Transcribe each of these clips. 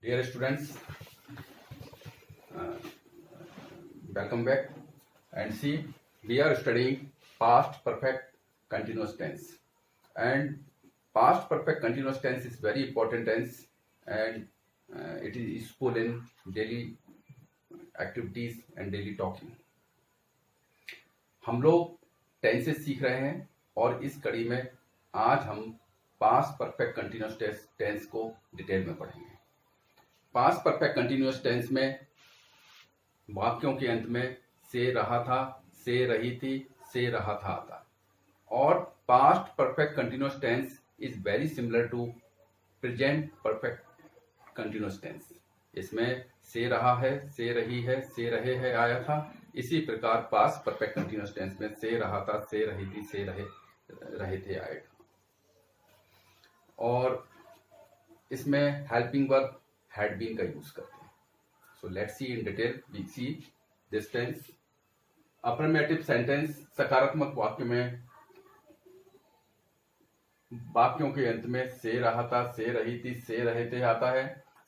Dear students, welcome back. And see, we are studying past perfect continuous tense. And past perfect continuous tense is very important tense, and it is useful in daily activities and daily talking. हम लोग tenses सीख रहे हैं और इस कड़ी में आज हम पास्ट परफेक्ट कंटिन्यूअस टेंस को डिटेल में पढ़ेंगे। पास्ट परफेक्ट कंटिन्यूअस टेंस में वाक्यों के अंत में से रहा था, से रही थी, से रहा था आता। और past perfect continuous tense is very similar to present perfect continuous tense. इसमें से रहा है, से रही है, से रहे है आया था। इसी प्रकार पास्ट परफेक्ट कंटिन्यूअस टेंस में से रहा था, से रही थी, से रहे थे आया था। और इसमें हेल्पिंग वर्ब हैड बीन का यूज करते हैं। So let's see in detail, we see this tense. Affirmative sentence सकारात्मक वाक्य में वाक्यों के अंत में से रहा था, से रही थी, से रहे थे आता है।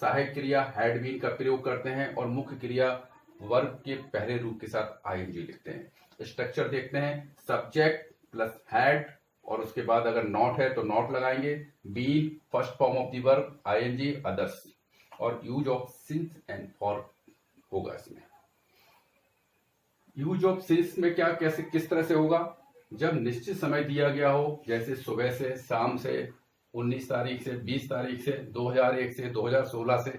सहायक क्रिया हैड बीन का प्रयोग करते हैं और मुख्य क्रिया वर्ब के पहले रूप के साथ आईएनजी लिखते हैं। स्ट्रक्चर देखते हैं, सब्जेक्ट प्लस हैड और उसके बाद अगर नॉट है तो नॉट लगाएंगे। Been first form of the verb, ING others, और use of since and for होगा। इसमें यूज ऑफ सिंस में क्या कैसे किस तरह से होगा, जब निश्चित समय दिया गया हो, जैसे सुबह से, शाम से, 19 तारीख से, 20 तारीख से, 2001 से, 2016 से,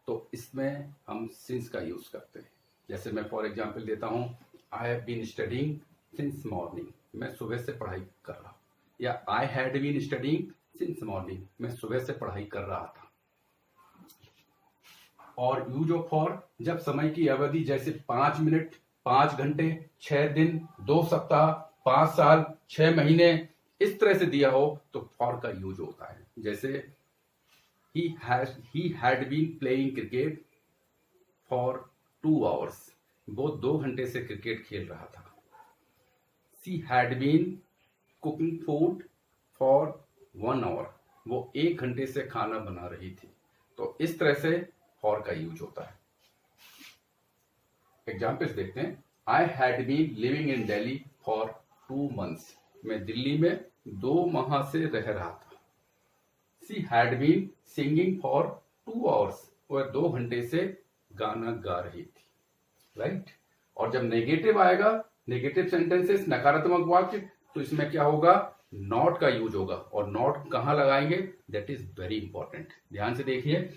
तो इसमें हम सिंस का यूज करते हैं। जैसे मैं फॉर एग्जांपल देता हूं, I have been studying since morning, मैं सुबह से पढ़ाई कर रहा हूं। या I had been studying since morning, मैं सुबह से पढ़ाई कर रहा था। और यूज ऑफ फॉर, जब समय की अवधि जैसे 5 मिनट, 5 घंटे, 6 दिन, 2 सप्ताह, 5 साल, 6 महीने इस तरह से दिया हो तो फॉर का यूज होता है। जैसे ही had been playing cricket for 2 hours, वो 2 घंटे से क्रिकेट खेल रहा था। She had been cooking food for 1 hour, वो 1 घंटे से खाना बना रही थी। तो इस तरह से फॉर का यूज होता है। एग्जाम्पल्स देखते हैं। I had been living in Delhi for 2 months, मैं दिल्ली में 2 माह से रह रहा था। She had been singing for 2 hours, वह 2 घंटे से गाना गा रही थी। राइट। और जब नेगेटिव आएगा, नेगेटिव सेंटेंसेस नकारात्मक वाक्य, तो इसमें क्या होगा, नॉट का यूज होगा। और नॉट कहां लगाएंगे, दैट इज वेरी इंपॉर्टेंट। ध्यान से देखिए,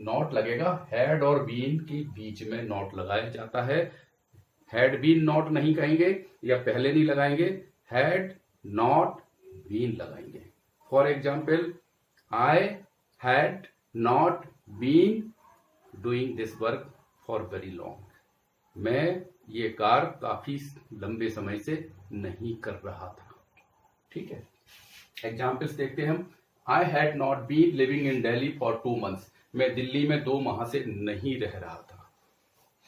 नॉट लगेगा हैड और बीन के बीच में नॉट लगाया जाता है। हैड बीन नॉट नहीं कहेंगे या पहले नहीं लगाएंगे, हैड नॉट बीन लगाएंगे। For example, I had not been doing this work for very long, मैं ये कार्य काफी लंबे समय से नहीं कर रहा था। ठीक है। एग्जाम्पल्स देखते हैं हम। I had not been living in Delhi for 2 months, मैं दिल्ली में 2 माह से नहीं रह रहा था।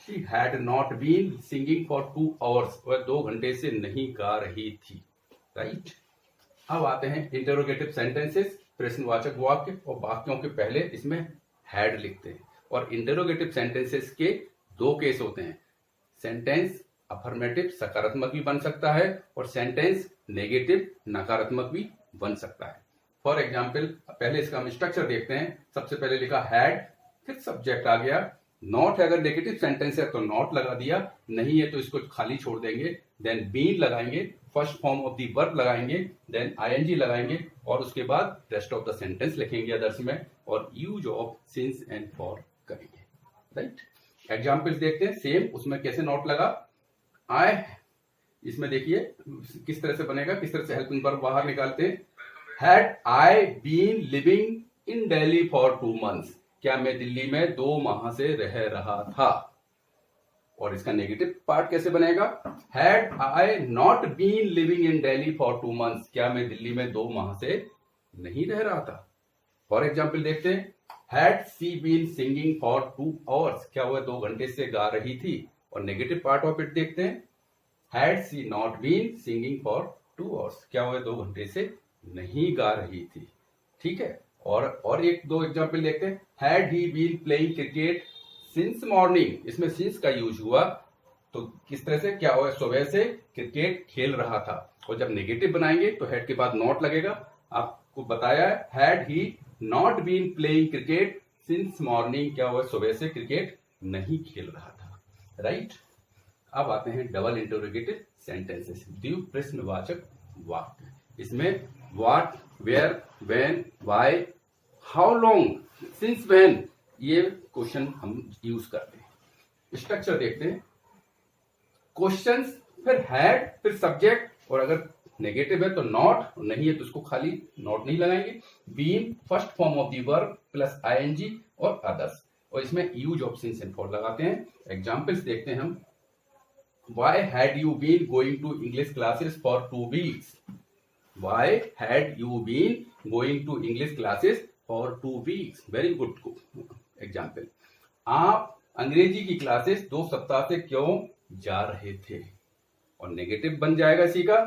She had not been singing for 2 hours, वह 2 घंटे से नहीं गा रही थी। राइट। अब आते हैं इंटरोगेटिव सेंटेंसेस, प्रश्नवाचक वाक्य, और वाक्यों के पहले इसमें हैड लिखते हैं। और इंटरोगेटिव सेंटेंसेस के 2 केस होते हैं। सेंटेंस अफर्मेटिव सकारात्मक भी बन सकता है और सेंटेंस नेगेटिव नकारात्मक भी बन सकता है। फॉर एग्जाम्पल, पहले इसका हम स्ट्रक्चर देखते हैं। सबसे पहले लिखा हैड, फिर सब्जेक्ट आ गया। नॉट है, अगर नेगेटिव सेंटेंस है तो नॉट लगा दिया, नहीं है तो इसको खाली छोड़ देंगे। देन बीन लगाएंगे, first form of the verb लगाएंगे, देन आईएनजी लगाएंगे, और उसके बाद रेस्ट ऑफ द सेंटेंस लिखेंगे अदर्स में, और use of since and for करेंगे। राइट। एग्जाम्पल्स देखते हैं, सेम उसमें कैसे नॉट लगा। आई, इसमें देखिए किस तरह से बनेगा, किस तरह से हेल्पिंग वर्ब बाहर निकालते हैं। Had I been living in Delhi for 2 months, क्या मैं दिल्ली में 2 माह से रह रहा था। और इसका नेगेटिव पार्ट कैसे बनेगा, had I not been living in Delhi for 2 months, क्या मैं दिल्ली में 2 माह से नहीं रह रहा था। फॉर एग्जाम्पल देखते हैं। Had she been singing for 2 hours, क्या वह 2 घंटे से गा रही थी। और नेगेटिव पार्ट ऑफ इट देखते हैं। Had she not been singing for 2 hours, क्या वह 2 घंटे से नहीं गा रही थी। ठीक है। और एक दो एग्जाम्पल देखते हैं। Had he been playing cricket since morning, इसमें सिंस का यूज हुआ तो किस तरह से क्या हुआ, सुबह से क्रिकेट खेल रहा था। और जब नेगेटिव बनाएंगे तो हैड के बाद नॉट लगेगा। आपको बताया है had he not been playing cricket since morning, क्या हुआ, सुबह से क्रिकेट नहीं खेल रहा था, राइट। अब आते हैं डबल इंटरोगेटिव सेंटेंसेस, द्विव प्रश्नवाचक वाक्य। इसमें what, where, when, why, how long, since when, ये क्वेश्चन हम यूज करते हैं। स्ट्रक्चर देखते हैं, क्वेश्चंस, फिर हैड, फिर सब्जेक्ट, और अगर नेगेटिव है तो नॉट, और नहीं है तो उसको खाली नॉट नहीं लगाएंगे। Been first form of the verb plus ING और अदर्स, और इसमें use of since and for लगाते हैं। एग्जांपल्स देखते हैं हम। Why had you been going to English classes for 2 weeks? Why had you been going to English classes for 2 weeks? Very good example. आप अंग्रेजी की क्लासेस 2 सप्ताह से क्यों जा रहे थे? और नेगेटिव बन जाएगा इसी का,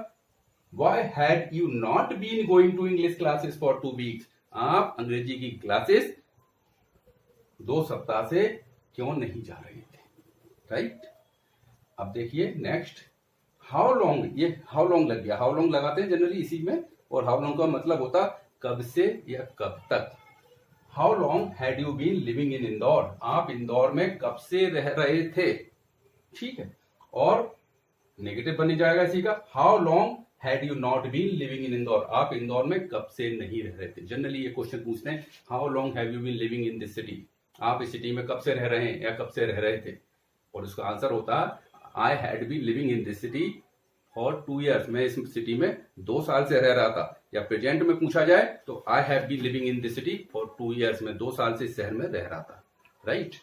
Why had you not been going to English classes for 2 weeks? आप अंग्रेजी की क्लासेस 2 सप्ताह से क्यों नहीं जा रहे थे, राइट। अब देखिए नेक्स्ट, हाउ लॉन्ग, ये हाउ लॉन्ग लग गया, हाउ लॉन्ग लगाते हैं जनरली इसी में, और हाउ लॉन्ग का मतलब होता कब से या कब तक। How long had you been living in Indore, आप इंदौर में कब से रह रहे थे, ठीक है। और नेगेटिव बन जाएगा इसी का, how long had you not been living in Indore, आप इंदौर में कब से नहीं रह रहे थे। जनरली ये क्वेश्चन पूछते हैं, how long have you been living in this city, आप इस सिटी में कब से रह रहे हैं या कब से रह रहे थे। और उसका आंसर होता I had been living in this city for 2 years, मैं इस सिटी में 2 साल से रह रहा था। या प्रेजेंट में पूछा जाए तो I have been living in this city for 2 years, मैं 2 साल से इस शहर में रह रहा था, राइट।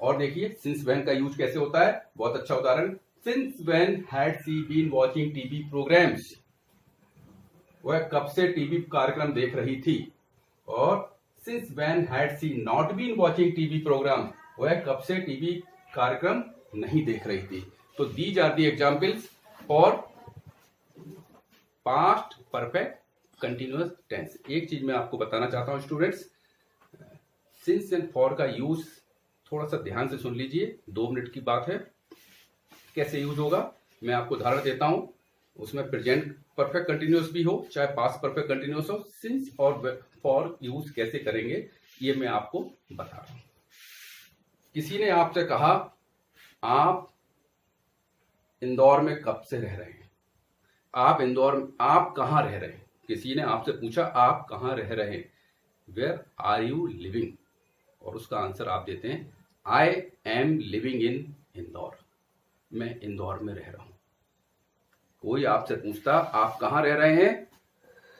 और देखिए सिंस व्हेन का यूज कैसे होता है, बहुत अच्छा उदाहरण, since when had she been watching TV programmes, वह कब से टीवी कार्यक्रम देख रही थी। और since when had she not been watching TV programme, वह कब से टीवी कार्यक्रम नहीं देख रही थी। तो these are the examples for past perfect continuous tense. एक चीज मैं आपको बताना चाहता हूं स्टूडेंट्स, सिंस एंड फॉर का यूज थोड़ा सा ध्यान से सुन लीजिए, 2 मिनट की बात है। कैसे यूज होगा मैं आपको उदाहरण देता हूं, उसमें प्रेजेंट परफेक्ट कंटिन्यूअस भी हो चाहे पास्ट परफेक्ट कंटिन्यूअस हो, सिंस और फॉर यूज कैसे करेंगे ये मैं आपको बता रहा हूं। किसी ने आपसे कहा आप इंदौर में कब से रह रहे हैं, आप कहां रह रहे हैं। किसी ने आपसे पूछा आप कहां रह रहे हैं, वेयर आर यू लिविंग, और उसका आंसर आप देते हैं I am living in Indore, मैं इंदौर में रह रहा हूं। कोई आपसे पूछता आप कहां रह रहे हैं,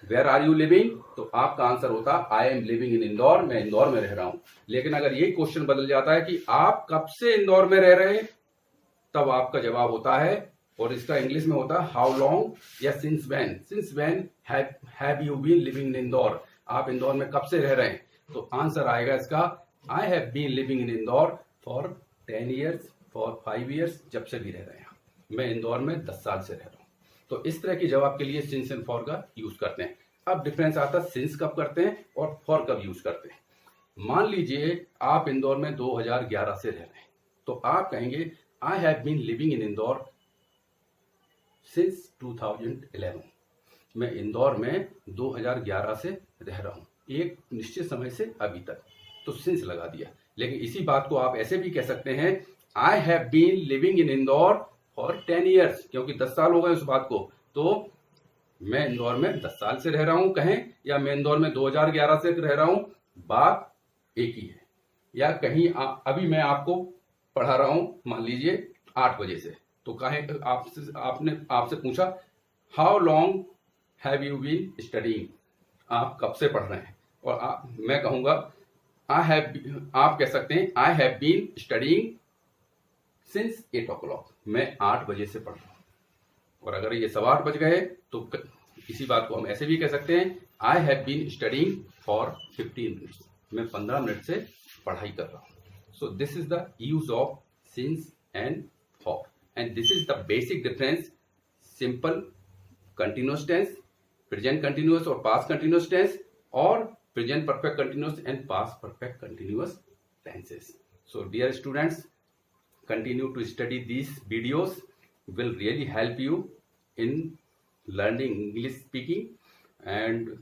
वेयर आर यू लिविंग, तो आपका आंसर होता I am living in Indore, मैं इंदौर में रह रहा हूं। लेकिन अगर ये क्वेश्चन बदल जाता है कि आप कब से इंदौर में रह रहे हैं, तब आपका जवाब होता है, और इसका इंग्लिश में होता है हाउ लॉन्ग या since when have you been living in Indore, आप इंदौर में कब से रह रहे हैं। तो आंसर आएगा इसका I have been living in Indore for 10 years, for 5 years, जब से भी रह रहे हैं, मैं इंदौर में 10 साल से रह रहा हूं। तो इस तरह के जवाब के लिए सिंस एंड फॉर का यूज करते हैं। अब डिफरेंस आता है सिंस कब करते हैं और फॉर कब यूज करते हैं। मान लीजिए आप इंदौर में 2011 से रह रहे हैं, तो आप कहेंगे I have been living in Indore since 2011, मैं इंदौर में 2011 से रह रहा हूं, एक निश्चित समय से अभी तक, तो सिंस लगा दिया। लेकिन इसी बात को आप ऐसे भी कह सकते हैं I have been living in Indore for 10 years, क्योंकि 10 साल हो गए उस बात को, तो मैं इंदौर में 10 साल से रह रहा हूं कहें, या मैं इंदौर में 2011 से रह रहा हूं, बात एक ही है। या कहीं अभी मैं आपको पढ़ा रहा हूं मान लीजिए 8 बजे से, तो कहें आपसे पूछा how long have you been studying, आप कब से पढ़ रहे हैं, और मैं कहूंगा आप कह सकते हैं I have been studying since 8 o'clock, मैं 8 बजे से पढ़ रहा हूं। और अगर ये 8:15 बज गए तो इसी बात को हम ऐसे भी कह सकते हैं I have been studying for 15 minutes, मैं 15 मिनट से पढ़ाई कर रहा हूं। So this is the use of since and for, and this is the basic difference simple continuous tense, present continuous और पास्ट कंटिन्यूअस टेंस, और present perfect continuous and past perfect continuous tenses. So dear students, continue to study these videos, will really help you in learning English speaking, and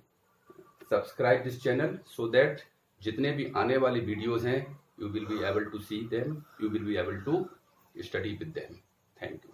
subscribe this channel so that जितने भी आने वाले videos हैं, you will be able to see them, you will be able to study with them. Thank you.